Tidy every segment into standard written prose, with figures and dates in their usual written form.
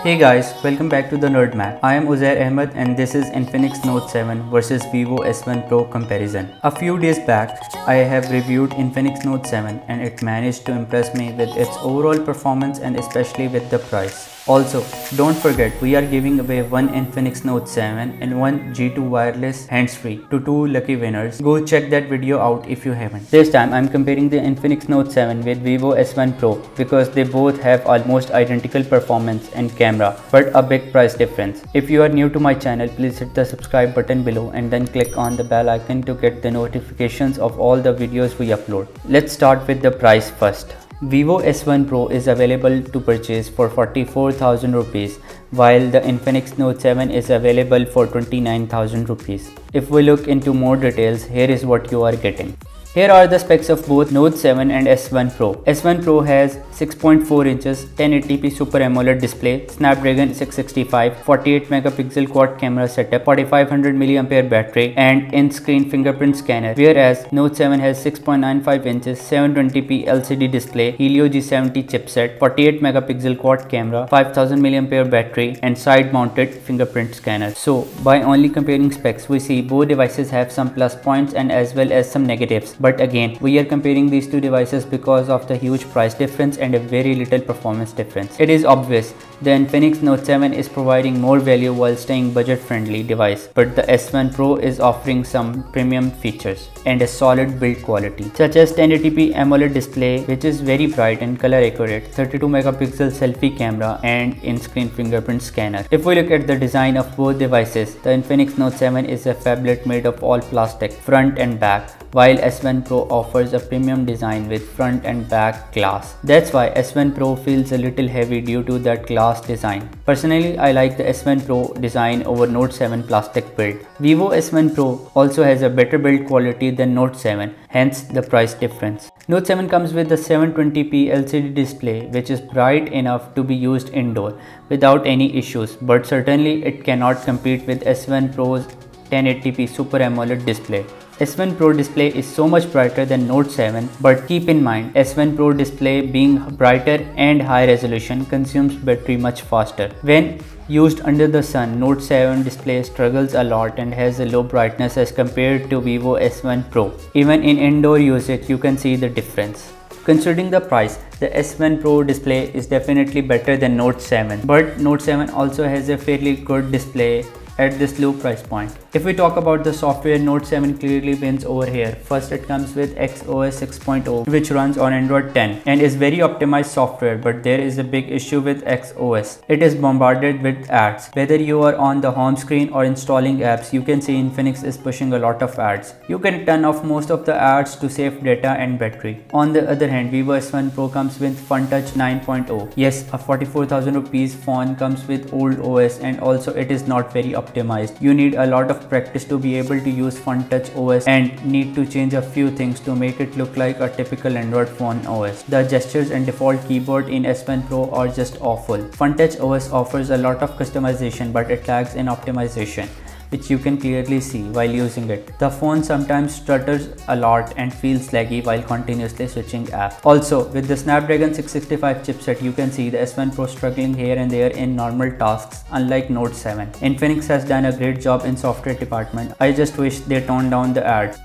Hey guys, welcome back to the Nerd Map. I am Uzair Ahmed and this is Infinix Note 7 versus Vivo S1 Pro comparison. A few days back, I have reviewed Infinix Note 7 and it managed to impress me with its overall performance and especially with the price. Also, don't forget we are giving away one Infinix Note 7 and one G2 wireless hands-free to 2 lucky winners. Go check that video out if you haven't. This time I'm comparing the Infinix Note 7 with Vivo S1 Pro because they both have almost identical performance and camera but a big price difference. If you are new to my channel, please hit the subscribe button below and then click on the bell icon to get the notifications of all the videos we upload. Let's start with the price first. Vivo S1 Pro is available to purchase for 44,000 rupees while the Infinix Note 7 is available for 29,000 rupees. If we look into more details, here is what you are getting. Here are the specs of both Note 7 and S1 Pro. S1 Pro has 6.4 inches 1080p Super AMOLED display, Snapdragon 665, 48 megapixel quad camera setup, 4500 mAh battery and in-screen fingerprint scanner, whereas Note 7 has 6.95 inches 720p LCD display, Helio G70 chipset, 48 megapixel quad camera, 5000 mAh battery and side-mounted fingerprint scanner. So by only comparing specs, we see both devices have some plus points and as well as some negatives. But again, we are comparing these two devices because of the huge price difference and a very little performance difference. It is obvious the Infinix Note 7 is providing more value while staying budget-friendly device, but the S1 Pro is offering some premium features and a solid build quality, such as 1080p AMOLED display, which is very bright and color accurate, 32 megapixel selfie camera and in-screen fingerprint scanner. If we look at the design of both devices, the Infinix Note 7 is a phablet made of all plastic, front and back, while S1 Pro offers a premium design with front and back glass. That's why S1 Pro feels a little heavy due to that glass design. Personally, I like the S1 Pro design over Note 7 plastic build. Vivo S1 Pro also has a better build quality than Note 7, hence the price difference. Note 7 comes with a 720p LCD display which is bright enough to be used indoor without any issues, but certainly it cannot compete with S1 Pro's 1080p Super AMOLED display. S1 Pro display is so much brighter than Note 7, but keep in mind S1 Pro display being brighter and high resolution consumes battery much faster. When used under the sun, Note 7 display struggles a lot and has a low brightness as compared to Vivo S1 Pro. Even in indoor usage, you can see the difference. Considering the price, the S1 Pro display is definitely better than Note 7, but Note 7 also has a fairly good display at this low price point. If we talk about the software, Note 7 clearly wins over here. First, it comes with XOS 6.0 which runs on Android 10 and is very optimized software, but there is a big issue with XOS. It is bombarded with ads. Whether you are on the home screen or installing apps, you can see Infinix is pushing a lot of ads. You can turn off most of the ads to save data and battery. On the other hand, Vivo S1 Pro comes with FunTouch 9.0. Yes, a 44,000 rupees phone comes with old OS and also it is not very optimized. You need a lot of practice to be able to use FunTouch OS and need to change a few things to make it look like a typical Android phone OS. The gestures and default keyboard in S1 Pro are just awful. FunTouch OS offers a lot of customization, but it lags in optimization, which you can clearly see while using it. The phone sometimes stutters a lot and feels laggy while continuously switching apps. Also, with the Snapdragon 665 chipset, you can see the S1 Pro struggling here and there in normal tasks, unlike Note 7. Infinix has done a great job in software department. I just wish they toned down the ads.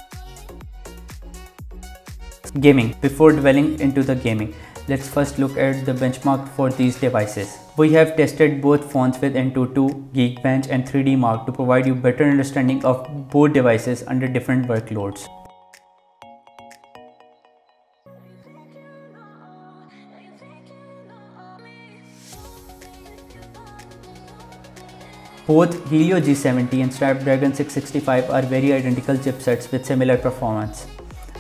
Gaming. Before dwelling into the gaming, let's first look at the benchmark for these devices. We have tested both phones with Antutu, Geekbench and 3D Mark to provide you better understanding of both devices under different workloads. Both Helio G70 and Snapdragon 665 are very identical chipsets with similar performance,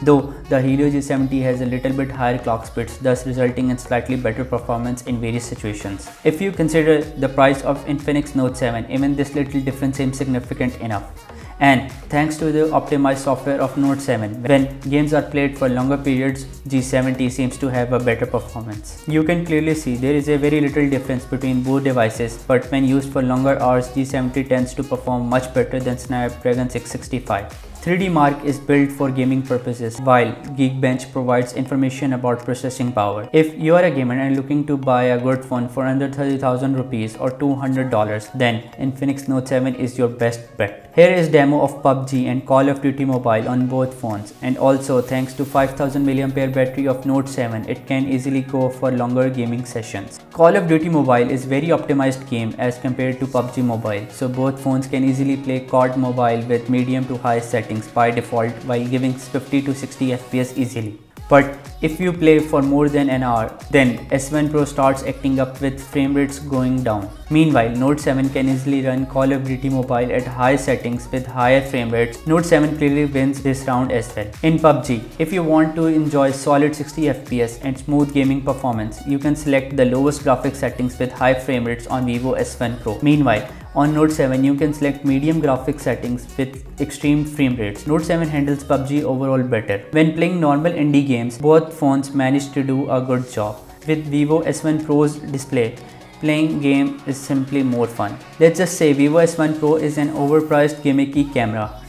though the Helio G70 has a little bit higher clock speeds, thus resulting in slightly better performance in various situations. If you consider the price of Infinix Note 7, even this little difference seems significant enough. And thanks to the optimized software of Note 7, when games are played for longer periods, G70 seems to have a better performance. You can clearly see there is a very little difference between both devices, but when used for longer hours, G70 tends to perform much better than Snapdragon 665. 3D Mark is built for gaming purposes, while Geekbench provides information about processing power. If you are a gamer and looking to buy a good phone for under 30,000 rupees or $200, then Infinix Note 7 is your best bet. Here is demo of PUBG and Call of Duty Mobile on both phones, and also thanks to 5000 mAh battery of Note 7, it can easily go for longer gaming sessions. Call of Duty Mobile is very optimized game as compared to PUBG Mobile, so both phones can easily play COD Mobile with medium to high settings by default while giving 50 to 60 FPS easily. But if you play for more than an hour, then S7 Pro starts acting up with frame rates going down. Meanwhile, Note 7 can easily run Call of Duty Mobile at high settings with higher frame rates. Note 7 clearly wins this round as well. In PUBG, if you want to enjoy solid 60 FPS and smooth gaming performance, you can select the lowest graphics settings with high frame rates on Vivo S7 Pro. Meanwhile, on Note 7, you can select medium graphics settings with extreme frame rates. Note 7 handles PUBG overall better. When playing normal indie games, both phones manage to do a good job. With Vivo S1 Pro's display, playing game is simply more fun. Let's just say Vivo S1 Pro is an overpriced gimmicky camera.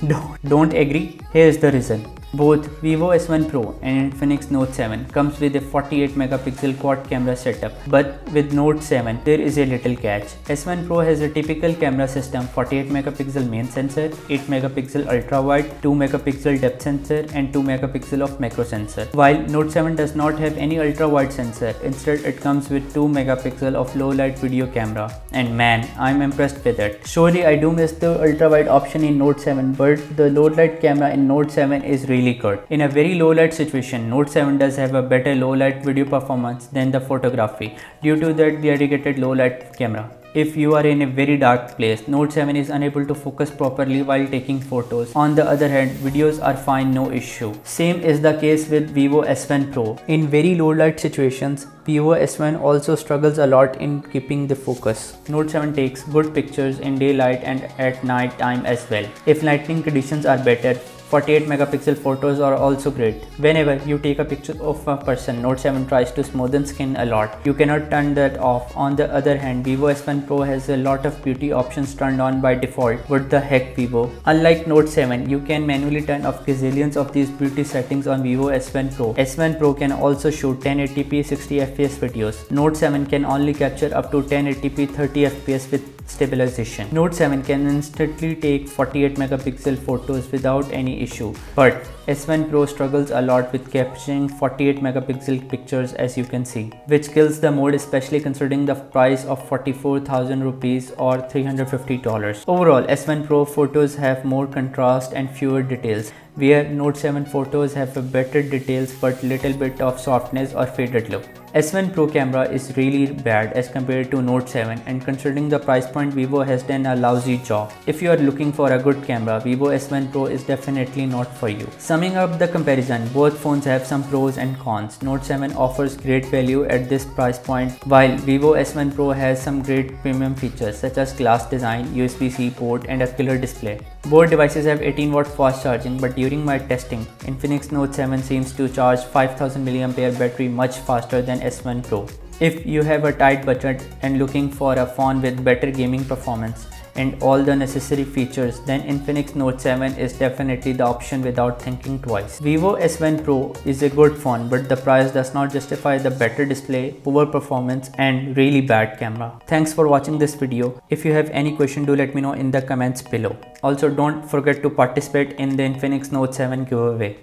Don't agree? Here's the reason. Both Vivo S1 Pro and Infinix Note 7 comes with a 48 megapixel quad camera setup, but with Note 7 there is a little catch. S1 Pro has a typical camera system: 48 megapixel main sensor, 8 megapixel ultra wide, 2 megapixel depth sensor and 2 megapixel of macro sensor. While Note 7 does not have any ultra wide sensor, instead it comes with 2 megapixel of low light video camera, and man, I'm impressed with it. Surely I do miss the ultra wide option in Note 7, but the low light camera in Note 7 is really good. In a very low light situation, Note 7 does have a better low light video performance than the photography due to that dedicated low light camera. If you are in a very dark place, Note 7 is unable to focus properly while taking photos. On the other hand, videos are fine, no issue. Same is the case with Vivo S1 Pro. In very low light situations, Vivo S1 also struggles a lot in keeping the focus. Note 7 takes good pictures in daylight and at night time as well. If lighting conditions are better, 48 megapixel photos are also great. Whenever you take a picture of a person, Note 7 tries to smoothen skin a lot. You cannot turn that off. On the other hand, Vivo S1 Pro has a lot of beauty options turned on by default. What the heck, Vivo? Unlike Note 7, you can manually turn off gazillions of these beauty settings on Vivo S1 Pro. S1 Pro can also shoot 1080p 60 fps videos. Note 7 can only capture up to 1080p 30 fps with stabilization. Note 7 can instantly take 48 megapixel photos without any issue, but S1 Pro struggles a lot with capturing 48 megapixel pictures, as you can see, which kills the mode, especially considering the price of 44,000 rupees or $350. Overall, S1 Pro photos have more contrast and fewer details, where Note 7 photos have a better details but little bit of softness or faded look. S1 Pro camera is really bad as compared to Note 7, and considering the price point, Vivo has done a lousy job. If you are looking for a good camera, Vivo S1 Pro is definitely not for you. Summing up the comparison, both phones have some pros and cons. Note 7 offers great value at this price point, while Vivo S1 Pro has some great premium features such as glass design, USB-C port and a killer display. Both devices have 18-watt fast charging, but during my testing, Infinix Note 7 seems to charge 5000 mAh battery much faster than S1 Pro. If you have a tight budget and looking for a phone with better gaming performance and all the necessary features, then Infinix Note 7 is definitely the option without thinking twice. Vivo S1 Pro is a good phone, but the price does not justify the better display, poor performance and really bad camera. Thanks for watching this video. If you have any question, do let me know in the comments below. Also, don't forget to participate in the Infinix Note 7 giveaway.